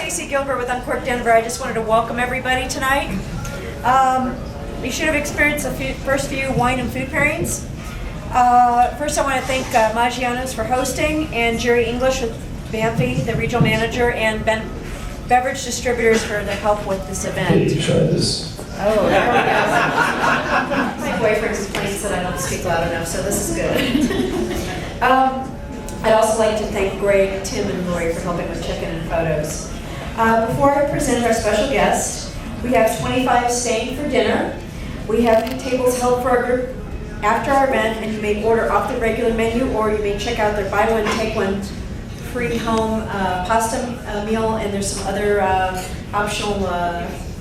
Stacy Gilbert with Uncork Denver. I just wanted to welcome everybody tonight. You should have experienced the first few wine and food pairings. First, I want to thank Maggiano's for hosting, and Jerry English with Banfi, the regional manager, and Beverage Distributors for their help with this event. Did you try this? Oh, there we go. My boyfriend complains that I don't speak loud enough, so this is good. I'd also like to thank Greg, Tim, and Lori for helping with check-in and photos. Before I present our special guest, we have 25 staying for dinner. We have tables held for our group after our event, and you may order off the regular menu, or you may check out their buy one, take one free home pasta meal, and there's some other optional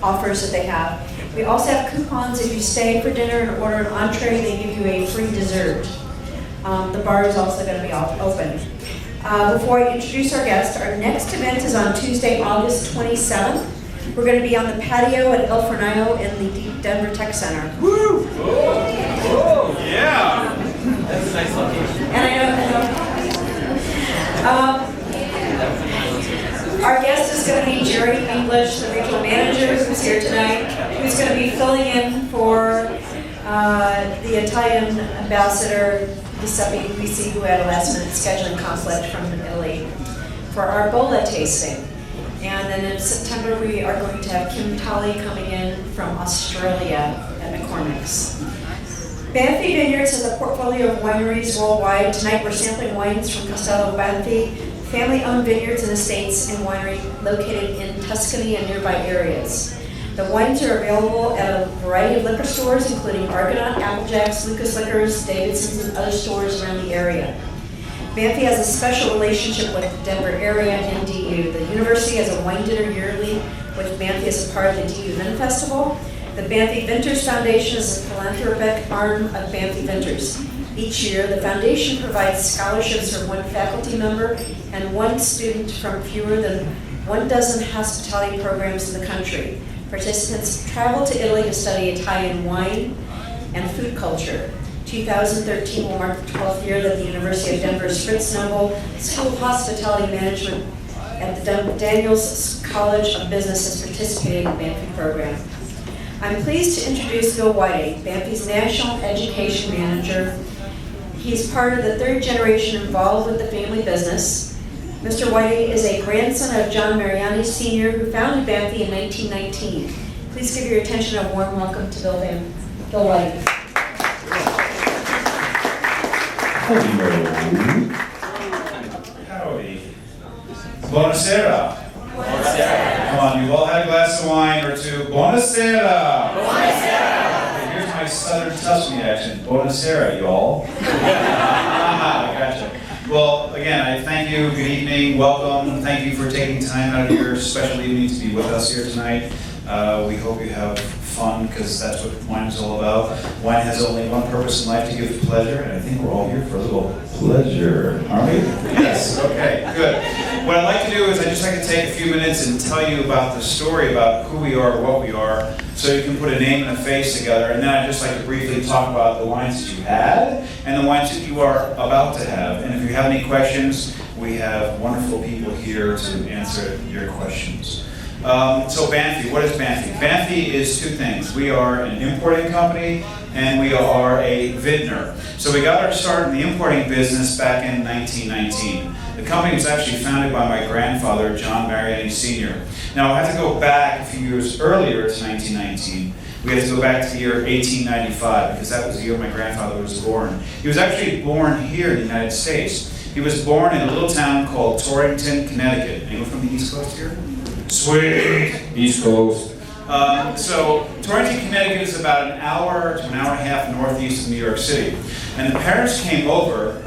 offers that they have. We also have coupons if you stay for dinner and order an entree, they give you a free dessert. The bar is also going to be open. Before I introduce our guest, our next event is on Tuesday, August 27th. We're going to be on the patio at El Fornillo in the Deep Denver Tech Center. Woo! Oh, yeah! That's a nice location. And our guest is going to be Jerry English, the regional manager who's here tonight, who's going to be filling in for the Italian ambassador, Giuseppe Luisi, who had a last-minute scheduling conflict from Italy, for our Bola tasting. And then in September, we are going to have Kim Tolley coming in from Australia at McCormick's. Banfi Vineyards has a portfolio of wineries worldwide. Tonight, we're sampling wines from Castello Banfi, family-owned vineyards and estates and winery located in Tuscany and nearby areas. The wines are available at a variety of liquor stores, including Argonaut, Applejack's, Lucas Liquors, Davidson's, and other stores around the area. Banfi has a special relationship with the Denver area and DU. The university has a wine dinner yearly with Banfi as a part of the DU Vin Festival. The Banfi Vintners Foundation is a philanthropic arm of Banfi Vintners. Each year, the foundation provides scholarships for one faculty member and one student from fewer than 12 hospitality programs in the country. Participants travel to Italy to study Italian wine and food culture. 2013 will mark the 12th year that the University of Denver's Fritz Nobel School of Hospitality Management at the Daniels College of Business has participated in the Banfi program. I'm pleased to introduce Bill Whiting, Banfi's National Education Manager. He's part of the third generation involved with the family business. Mr. Whiting is a grandson of John Mariani Sr., who founded Banfi in 1919. Please give your attention a warm welcome to Bill Whiting. Hello. Howdy. Buonasera. Buonasera. Come on, you've all had a glass of wine or two. Buonasera. Buonasera. Okay, here's my southern Tuscany accent. Buonasera, y'all. I gotcha. Well, again, I thank you. Good evening. Welcome. Thank you for taking time out of your special evening to be with us here tonight. We hope you have fun, because that's what wine is all about. Wine has only one purpose in life, to give pleasure, and I think we're all here for a little pleasure, aren't we? Yes, okay, good. What I'd like to do is I'd just like to take a few minutes and tell you about the story about who we are, what we are, so you can put a name and a face together, and then I'd just like to briefly talk about the wines that you had and the wines that you are about to have. And if you have any questions, we have wonderful people here to answer your questions. So Banfi, what is Banfi? Banfi is two things. We are an importing company and we are a vintner. So we got our start in the importing business back in 1919. The company was actually founded by my grandfather, John Mariani Sr. Now I have to go back a few years earlier to 1919. We have to go back to the year 1895 because that was the year my grandfather was born. He was actually born here in the United States. He was born in a little town called Torrington, Connecticut. Anyone from the East Coast here? Sweet! East Coast. So Torrington, Connecticut is about an hour to an hour and a half northeast of New York City. And the parents came over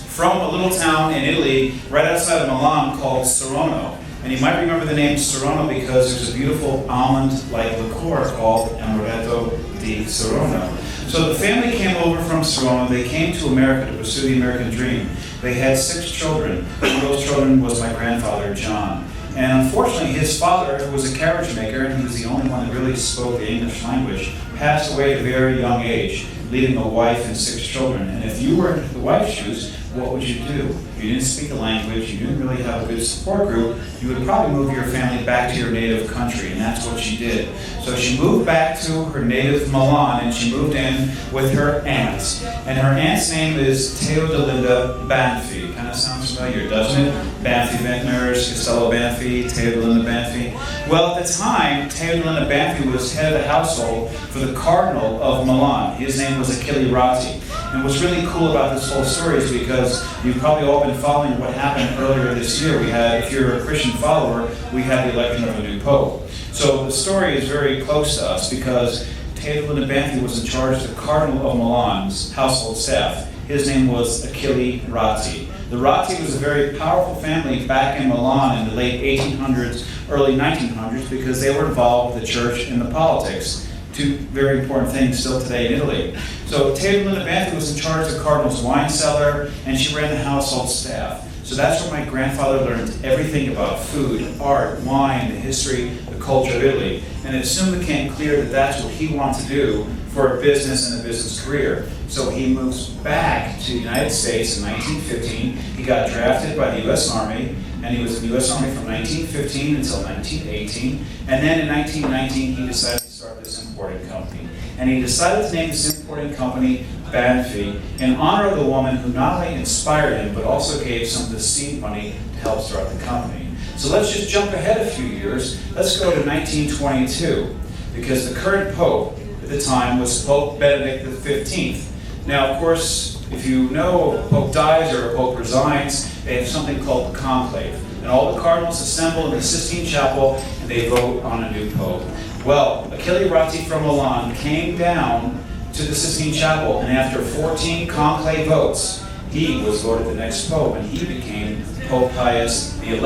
from a little town in Italy right outside of Milan called Saronno. And you might remember the name Saronno because there's a beautiful almond-like liqueur called Amaretto di Saronno. So the family came over from Saronno. They came to America to pursue the American dream. They had 6 children. One of those children was my grandfather, John. And unfortunately, his father, who was a carriage maker, and he was the only one that really spoke the English language, passed away at a very young age, leaving a wife and 6 children. And if you were in the wife's shoes, what would you do? If you didn't speak the language, you didn't really have a good support group, you would probably move your family back to your native country, and that's what she did. So she moved back to her native Milan, and she moved in with her aunt. And her aunt's name is Theodolinda Banfi. Kind of sounds familiar, doesn't it? Banfi Vintners, Castello Banfi, Theodolinda Banfi. Well, at the time, Theodolinda Banfi was head of the household for the Cardinal of Milan. His name was Achille Ratti. And what's really cool about this whole story is because you've probably all been following what happened earlier this year. We had, if you're a Christian follower, we had the election of a new pope. So the story is very close to us because Theodolinda Banfi was in charge of the Cardinal of Milan's household staff. His name was Achille Ratti. The Ratti was a very powerful family back in Milan in the late 1800s, early 1900s, because they were involved with the church and the politics. Two very important things still today in Italy. So Theodolinda Banfi was in charge of the Cardinal's wine cellar, and she ran the household staff. So that's where my grandfather learned everything about food, art, wine, the history, the culture of Italy. And it soon became clear that that's what he wanted to do for a business and a business career. So he moves back to the United States in 1915. He got drafted by the U.S. Army, and he was in the U.S. Army from 1915 until 1918. And then in 1919, he decided to start this importing company. And he decided to name this importing company Banfi in honor of the woman who not only inspired him, but also gave some of the seed money to help start the company. So let's just jump ahead a few years. Let's go to 1922, because the current pope at the time was Pope Benedict XV. Now, of course, if you know a pope dies or a pope resigns, they have something called the conclave. And all the cardinals assemble in the Sistine Chapel, and they vote on a new pope. Well, Achille Ratti from Milan came down to the Sistine Chapel, and after 14 conclave votes, he was voted the next pope, and he became Pope Pius XI.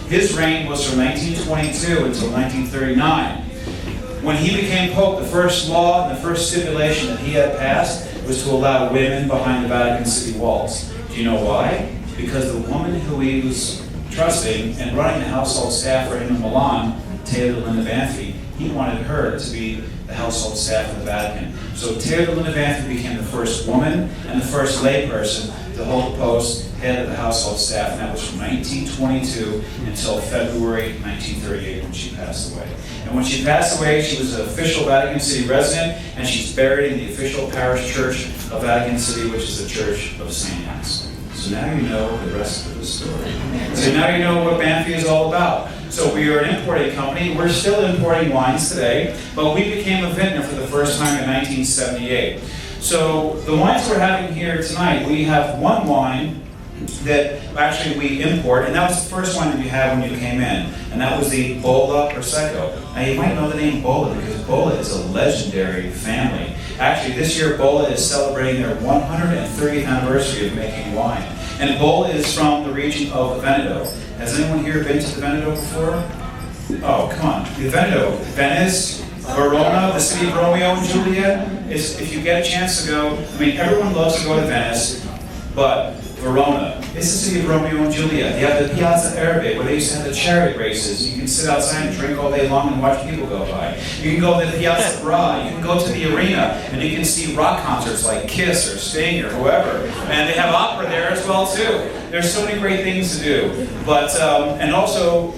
His reign was from 1922 until 1939. When he became pope, the first law and the first stipulation that he had passed was to allow women behind the Vatican city walls. Do you know why? Because the woman who he was trusting and running the household staff for him in Milan, Theodolinda Banfi, he wanted her to be the household staff of the Vatican. So Theodolinda Banfi became the first woman and the first layperson to hold the post head of the household staff, and that was from 1922 until February 1938 when she passed away. And when she passed away, she was an official Vatican City resident, and she's buried in the official parish church of Vatican City, which is the Church of St. Anne's. So now you know the rest of the story. So now you know what Banfi is all about. So we are an importing company. We're still importing wines today, but we became a vintner for the first time in 1978. So the wines we're having here tonight, we have one wine that actually we import, and that was the first wine that we had when you came in, and that was the Bolla Prosecco. Now you might know the name Bolla because Bolla is a legendary family. Actually, this year Bolla is celebrating their 130th anniversary of making wine. And Bolla is from the region of the Veneto. Has anyone here been to the Veneto before? Oh, come on. The Veneto, Venice, Verona, the city of Romeo and Juliet. If you get a chance to go, I mean, everyone loves to go to Venice, but Verona is the city of Romeo and Juliet. You have the Piazza Arabe, where they used to have the chariot races. You can sit outside and drink all day long and watch people go by. You can go to the Piazza Bra. You can go to the arena, and you can see rock concerts like Kiss or Sting or whoever. And they have opera there as well, too. There's so many great things to do. But, and also,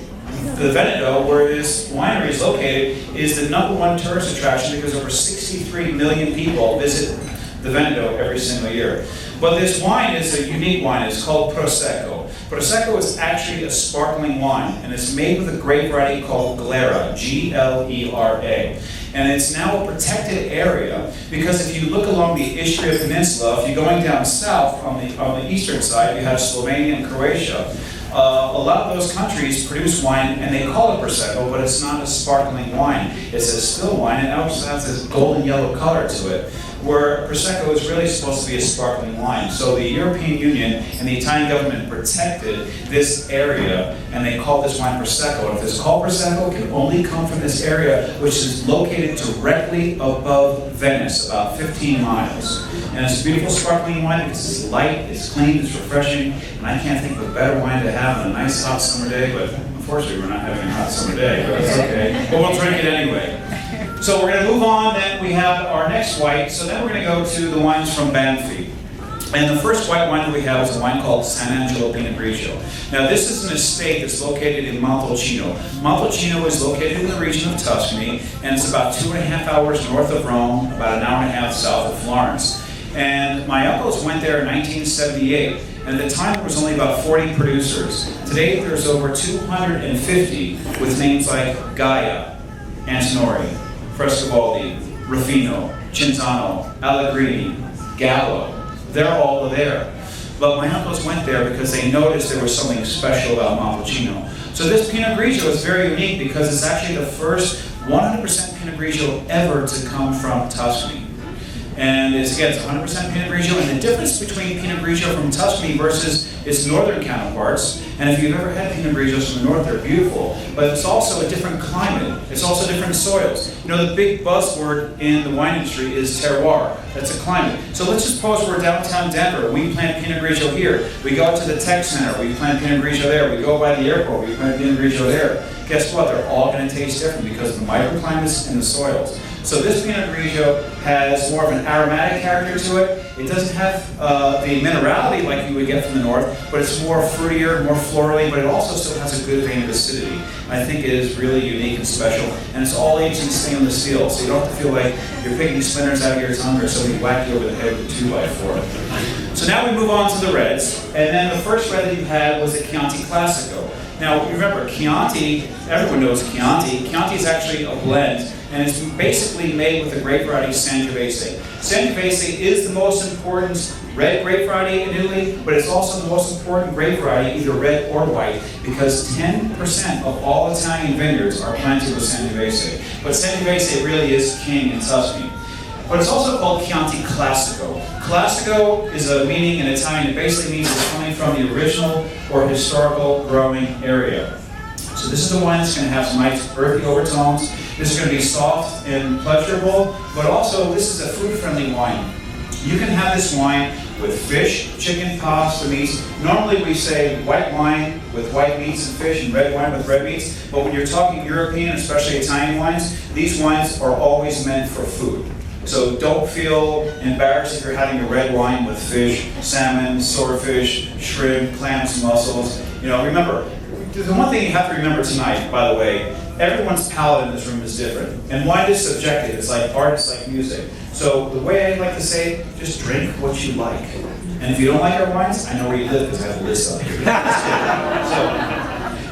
the Veneto, where this winery is located, is the #1 tourist attraction because over 63 million people visit the Veneto every single year. But this wine is a unique wine. It's called Prosecco. Prosecco is actually a sparkling wine, and it's made with a grape variety called Glera, Glera. And it's now a protected area because if you look along the Istria Peninsula, if you're going down south on the eastern side, you have Slovenia and Croatia. A lot of those countries produce wine, and they call it Prosecco, but it's not a sparkling wine. It's a still wine, and it also has this golden yellow color to it, where Prosecco is really supposed to be a sparkling wine. So the European Union and the Italian government protected this area, and they call this wine Prosecco. And if it's called Prosecco, it can only come from this area, which is located directly above Venice, about 15 miles. And it's a beautiful sparkling wine because it's light, it's clean, it's refreshing, and I can't think of a better wine to have on a nice hot summer day, but unfortunately we're not having a hot summer day, but it's okay. But we'll drink it anyway. So we're going to move on, then we have our next white, so then we're going to go to the wines from Banfi. And the first white wine that we have is a wine called San Angelo Pinot Grigio. Now this is an estate that's located in Montalcino. Montalcino is located in the region of Tuscany, and it's about 2.5 hours north of Rome, about an hour and a half south of Florence. And my uncles went there in 1978, and at the time there was only about 40 producers. Today there's over 250 with names like Gaia, Antinori, Frescobaldi, Ruffino, Centano, Allegrini, Gallo. They're all there. But my uncles went there because they noticed there was something special about Montalcino. So this Pinot Grigio is very unique because it's actually the first 100% Pinot Grigio ever to come from Tuscany. And it's 100% Pinot Grigio, and the difference between Pinot Grigio from Tuscany versus its northern counterparts, and if you've ever had Pinot Grigios from the north, they're beautiful, but it's also a different climate. It's also different soils. You know, the big buzzword in the wine industry is terroir. That's a climate. So let's just suppose we're downtown Denver. We plant Pinot Grigio here. We go to the tech center. We plant Pinot Grigio there. We go by the airport. We plant Pinot Grigio there. Guess what? They're all going to taste different because of the microclimates and the soils. So this Pinot Grigio has more of an aromatic character to it. It doesn't have the minerality like you would get from the north, but it's more fruitier, more florally, but it also still has a good vein of acidity. I think it is really unique and special, and it's all aged in stainless steel, so you don't have to feel like you're picking splinters out of your tongue or somebody whacked you over the head with a 2x4. So now we move on to the reds, and then the first red that you had was the Chianti Classico. Now remember, Chianti, everyone knows Chianti. Chianti is actually a blend, and it's basically made with the grape variety Sangiovese. Sangiovese is the most important red grape variety in Italy, but it's also the most important grape variety, either red or white, because 10% of all Italian vineyards are planted with Sangiovese. But Sangiovese really is king in Tuscany. But it's also called Chianti Classico. Classico is a meaning in Italian. It basically means it's coming from the original or historical growing area. So this is the wine that's going to have some nice earthy overtones. This is going to be soft and pleasurable, but also this is a food-friendly wine. You can have this wine with fish, chicken, pasta, meats. Normally we say white wine with white meats and fish and red wine with red meats, but when you're talking European, especially Italian wines, these wines are always meant for food. So don't feel embarrassed if you're having a red wine with fish, salmon, swordfish, shrimp, clams, mussels. You know, remember, the one thing you have to remember tonight, by the way, everyone's palate in this room is different. And wine is subjective. It's like art, it's like music. So the way I like to say it, just drink what you like. And if you don't like our wines, I know where you live because I have a list up here.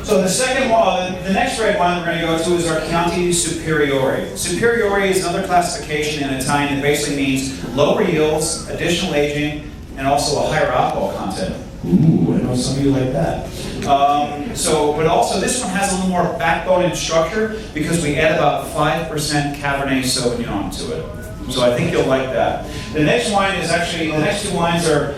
So the second one, the next red wine we're going to go to is our Chianti Superiore. Superiore is another classification in Italian that basically means lower yields, additional aging, and also a higher alcohol content. Ooh, I know some of you like that. But also this one has a little more backbone and structure because we add about 5% Cabernet Sauvignon to it. So I think you'll like that. The next wine is actually, the next two wines are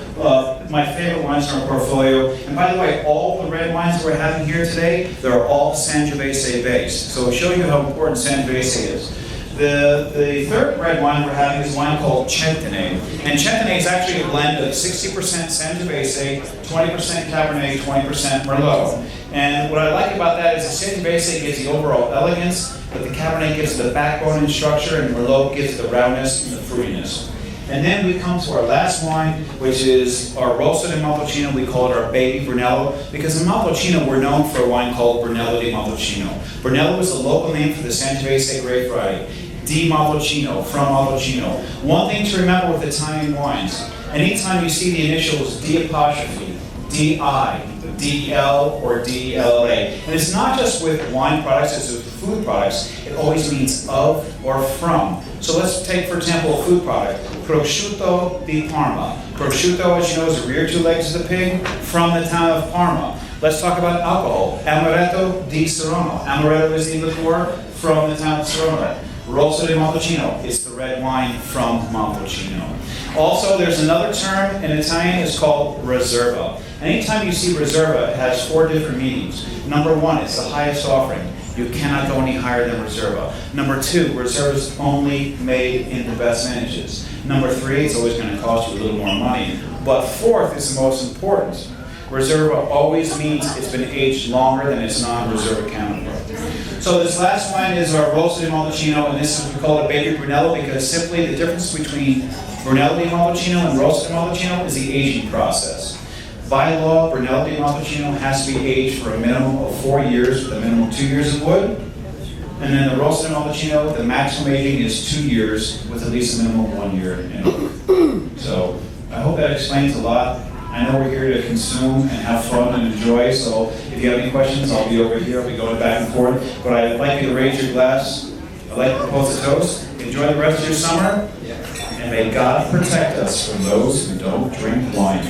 my favorite wines in our portfolio. And by the way, all the red wines that we're having here today, they're all Sangiovese based. So I'll show you how important Sangiovese is. The third red wine we're having is a wine called Centenary. And Centenary is actually a blend of 60% Sangiovese, 20% Cabernet, 20% Merlot. And what I like about that is the Sangiovese gives the overall elegance, but the Cabernet gives the backbone and structure, and Merlot gives the roundness and the fruitiness. And then we come to our last wine, which is our Rosso di Montalcino. We call it our baby Brunello, because in Montalcino we're known for a wine called Brunello di Montalcino. Brunello is the local name for the Sangiovese grape variety. Di Montalcino, from Montalcino. One thing to remember with Italian wines, anytime you see the initials D apostrophe, D-I, D-L, or D-L-A, and it's not just with wine products, it's with food products, it always means of or from. So let's take, for example, a food product, prosciutto di Parma. Prosciutto, as you know, is the rear two legs of the pig, from the town of Parma. Let's talk about alcohol. Amaretto di Serrano. Amaretto is the liqueur from the town of Serrano. Rosso di Montalcino, it's the red wine from Montalcino. Also, there's another term in Italian, it's called Reserva. Anytime you see Reserva, it has 4 different meanings. Number 1, it's the highest offering. You cannot go any higher than Reserva. Number 2, Reserva is only made in the best vintages. Number 3, it's always going to cost you a little more money. But 4th is the most important. Reserva always means it's been aged longer than its non-Reserva counterpart. So this last wine is our Rosso di Montalcino, and this is, we call it Baby Brunello because simply the difference between Brunello di Malvicino and Rosso di Malvicino is the aging process. By law, Brunello di Malvicino has to be aged for a minimum of 4 years with a minimum of 2 years of wood. And then the Rosso di Malvicino, the maximum aging is 2 years with at least a minimum of 1 year in oak. So I hope that explains a lot. I know we're here to consume and have fun and enjoy, so if you have any questions, I'll be over here, I'll be going back and forth. But I'd like you to raise your glass. I'd like to propose a toast. Enjoy the rest of your summer, and may God protect us from those who don't drink wine.